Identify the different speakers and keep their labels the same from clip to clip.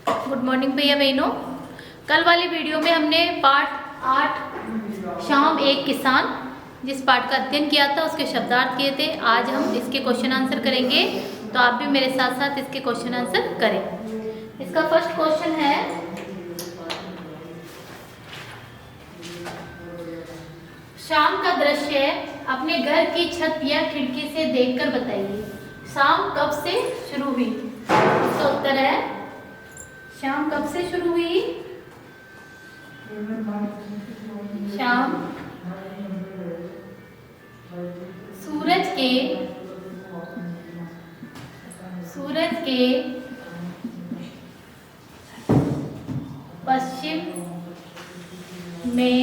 Speaker 1: Good morning भैया बहनों। कल वाली वीडियो में हमने पार्ट 8 शाम एक किसान जिस पार्ट का अध्ययन किया था उसके शब्दार्थ किए थे। आज हम इसके क्वेश्चन आंसर करेंगे, तो आप भी मेरे साथ साथ इसके क्वेश्चन आंसर करें। इसका फर्स्ट क्वेश्चन है, शाम का दृश्य अपने घर की छत या खिड़की से देखकर बताइए। शाम कब से शुरू हुई? इसका उत्तर है, शाम कब से शुरू हुई? शाम सूरज के पश्चिम में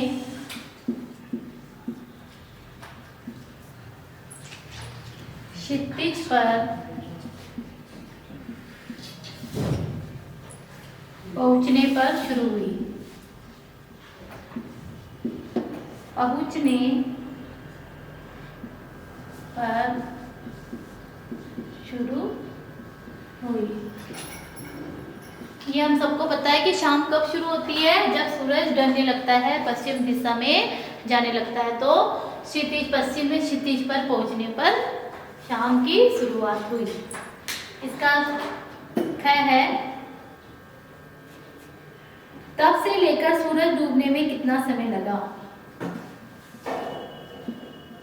Speaker 1: क्षितिज पर पहुंचने पर शुरू हुई। पहुंचने पर शुरू हुई। ये हम सबको पता है कि शाम कब शुरू होती है? जब सूरज ढलने लगता है, पश्चिम दिशा में जाने लगता है, तो क्षितिज पश्चिम में क्षितिज पर पहुंचने पर शाम की शुरुआत हुई। इसका ख है, तब से लेकर सूरज डूबने में कितना समय लगा?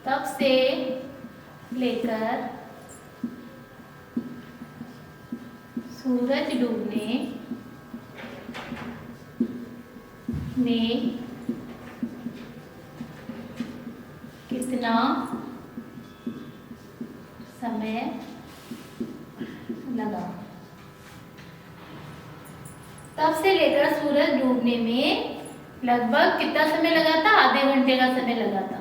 Speaker 1: तब से लेकर सूरज डूबने में कितना समय लगा? तब से लेकर सूरज डूबने में लगभग कितना समय लगा था? आधे घंटे का समय लगा था।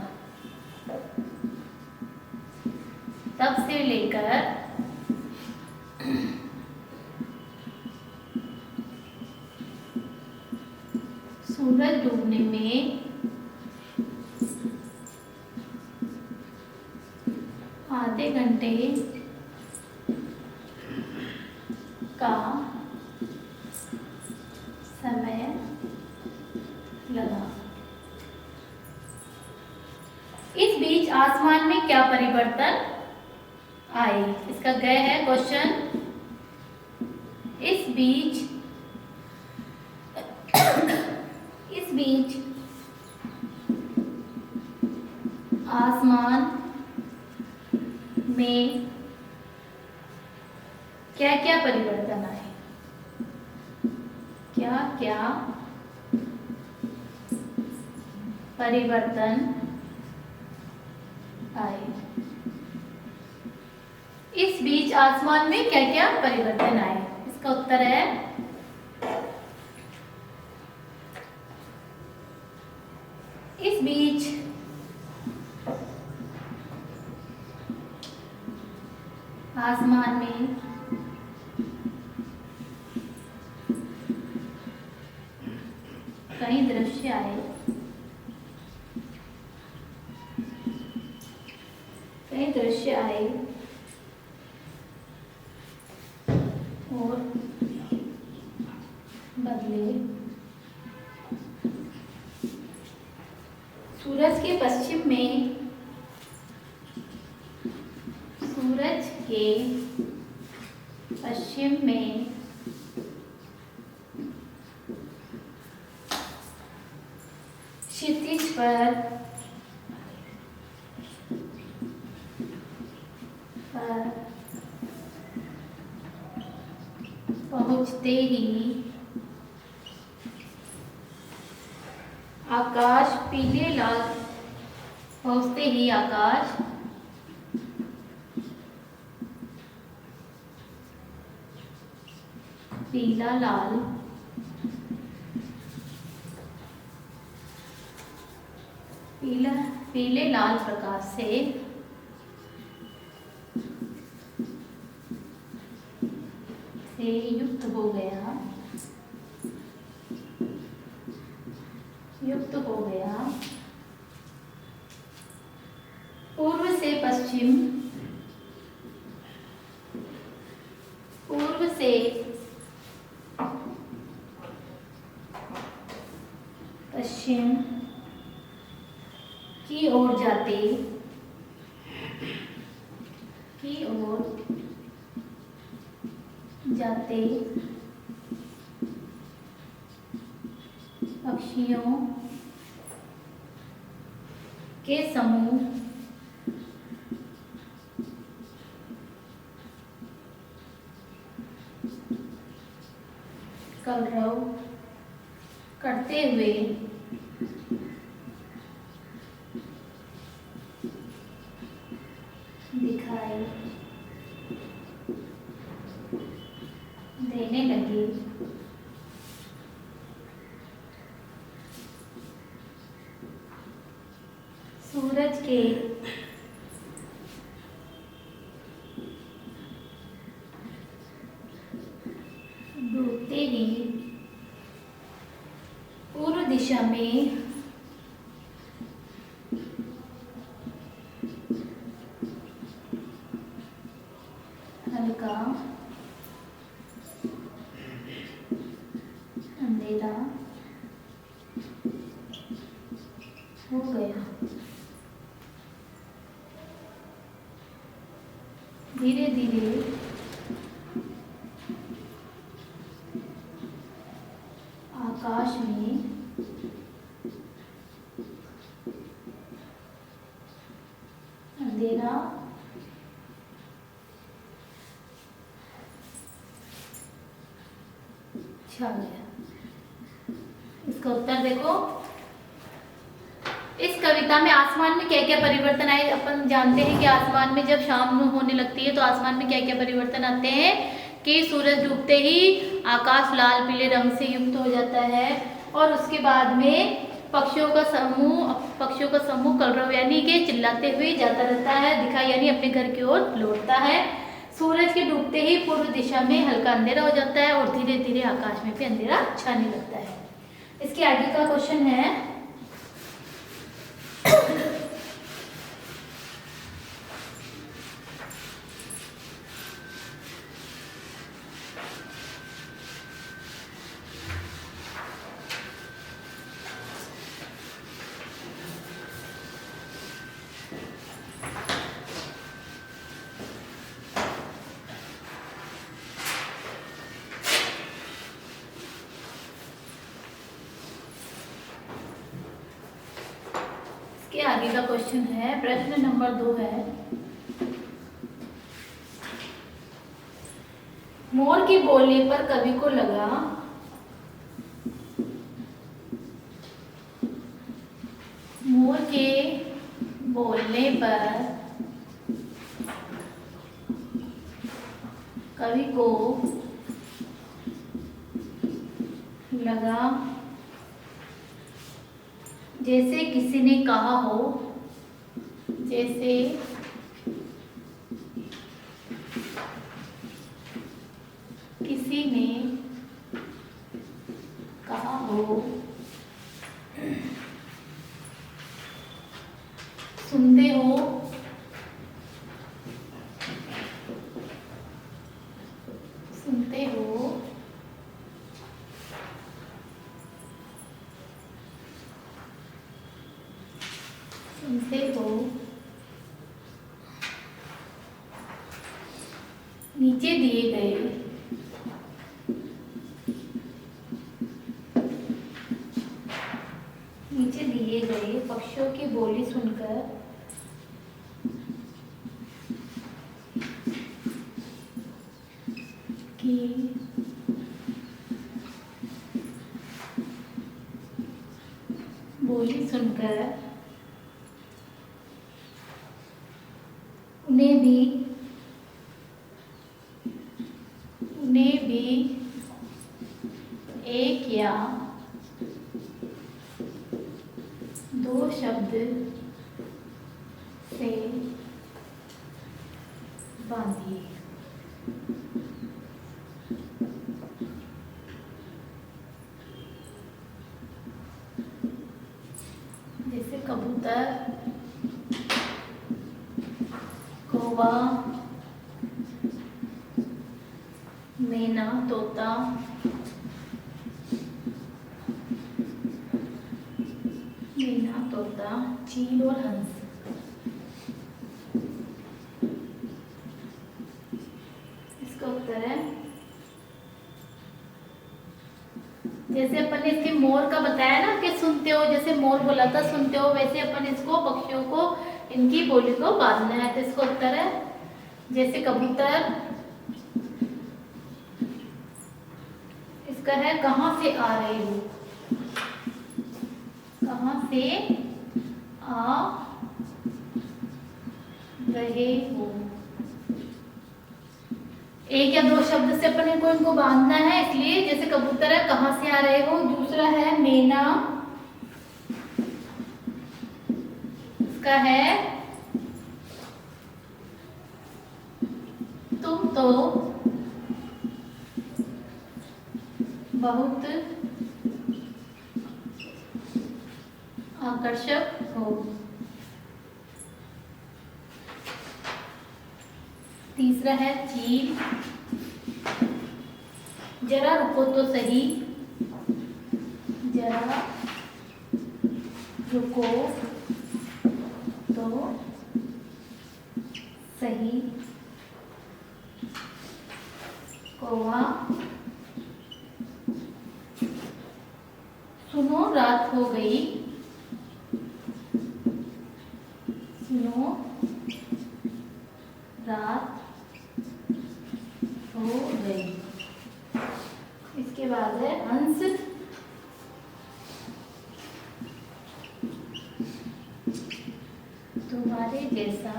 Speaker 1: तब से लेकर सूरज डूबने में आधे घंटे का समय लगा। इस बीच आसमान में क्या परिवर्तन आए? इसका ग है क्वेश्चन। इस बीच आसमान में क्या क्या परिवर्तन आए? क्या क्या परिवर्तन आए? इस बीच आसमान में क्या क्या परिवर्तन आए? इसका उत्तर है, इस बीच आसमान में कई दृश्य आए। और बदले। सूरज के पश्चिम में क्षितिज पर पहुंचते ही आकाश पीले लाल पीले लाल प्रकाश से युक्त हो गया। पूर्व से पश्चिम जाते की ओर जाते पक्षियों के समूह कलरव करते हुए दिखाई देने लगे। सूरज के डूबते ही पूर्व दिशा में हल्का अंधेरा हो गया। धीरे धीरे आकाश में अंधेरा छा गया। इसका उत्तर देखो। इस कविता में आसमान में क्या क्या परिवर्तन आए। अपन जानते हैं कि आसमान में जब शाम होने लगती है तो आसमान में क्या क्या परिवर्तन आते हैं कि सूरज डूबते ही आकाश लाल पीले रंग से युक्त हो जाता है और उसके बाद में पक्षियों का समूह कलरव यानी कि चिल्लाते हुए जाता रहता है, दिखाई यानी अपने घर की ओर लौटता है। सूरज के डूबते ही पूर्व दिशा में हल्का अंधेरा हो जाता है और धीरे धीरे आकाश में भी अंधेरा छाने लगता है। इसके आगे का क्वेश्चन है के आगे का क्वेश्चन है, प्रश्न नंबर 2 है, मोर के बोलने पर कवि को लगा मोर के बोलने पर कवि को लगा जैसे किसी ने कहा हो, जैसे किसी ने कहा हो, सुनते हो सुनते हो सुनते हो नीचे दिए गए पक्षियों की बोली सुनकर कि बोली सुनकर उन्हें भी एक या दो शब्द से बांधिए। जैसे कबूतर, कौवा, मैना, तोता, चील और हंस। जैसे अपन ने इसके मोर का बताया ना कि सुनते हो, जैसे मोर बोला था सुनते हो, वैसे अपन इसको पक्षियों को इनकी बोली को बांधना है। तो इसको उत्तर है जैसे कबूतर, इसका है कहाँ से आ रहे हो, कहाँ से आ रहे हो। एक या दो शब्द से अपन को इनको बांधना है, इसलिए जैसे कबूतर है कहाँ से आ रहे हो। दूसरा है मैना, इसका है तुम तो बहुत आकर्षक हो। तीसरा है चील, जरा रुको तो सही, जरा रुको तो सही। कौवा, सुनो रात हो गई, सुनो रात हो गई। इसके बाद है हंस, तुम्हारे जैसा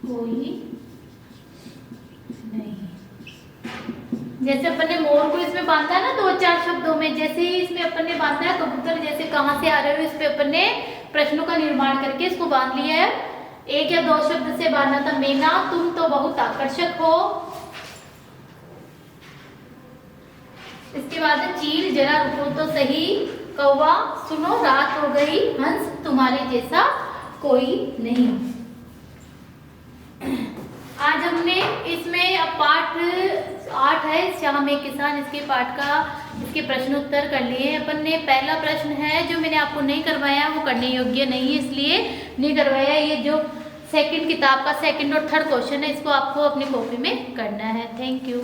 Speaker 1: कोई नहीं। जैसे अपन ने मोर को इसमें बांधा है ना दो चार शब्दों में, जैसे ही इसमें अपन ने बांधा है कबूतर, जैसे कहाँ से आ रहे हो, इस पे अपन ने प्रश्नों का निर्माण करके इसको बांध लिया है। एक या दो शब्द से बांधना था, मैना तुम तो बहुत आकर्षक हो। इसके बाद है चील, जरा रुको तो सही। कौवा, सुनो रात हो गई। हंस, तुम्हारे जैसा कोई नहीं। आज हमने इसमें अब पाठ 8 है श्याम एक किसान, इसके पाठ का इसके प्रश्न उत्तर कर लिए। अपन ने पहला प्रश्न है जो मैंने आपको नहीं करवाया, वो करने योग्य नहीं है इसलिए नहीं करवाया। ये जो सेकंड किताब का सेकंड और थर्ड क्वेश्चन है, इसको आपको अपनी कॉपी में करना है। Thank you.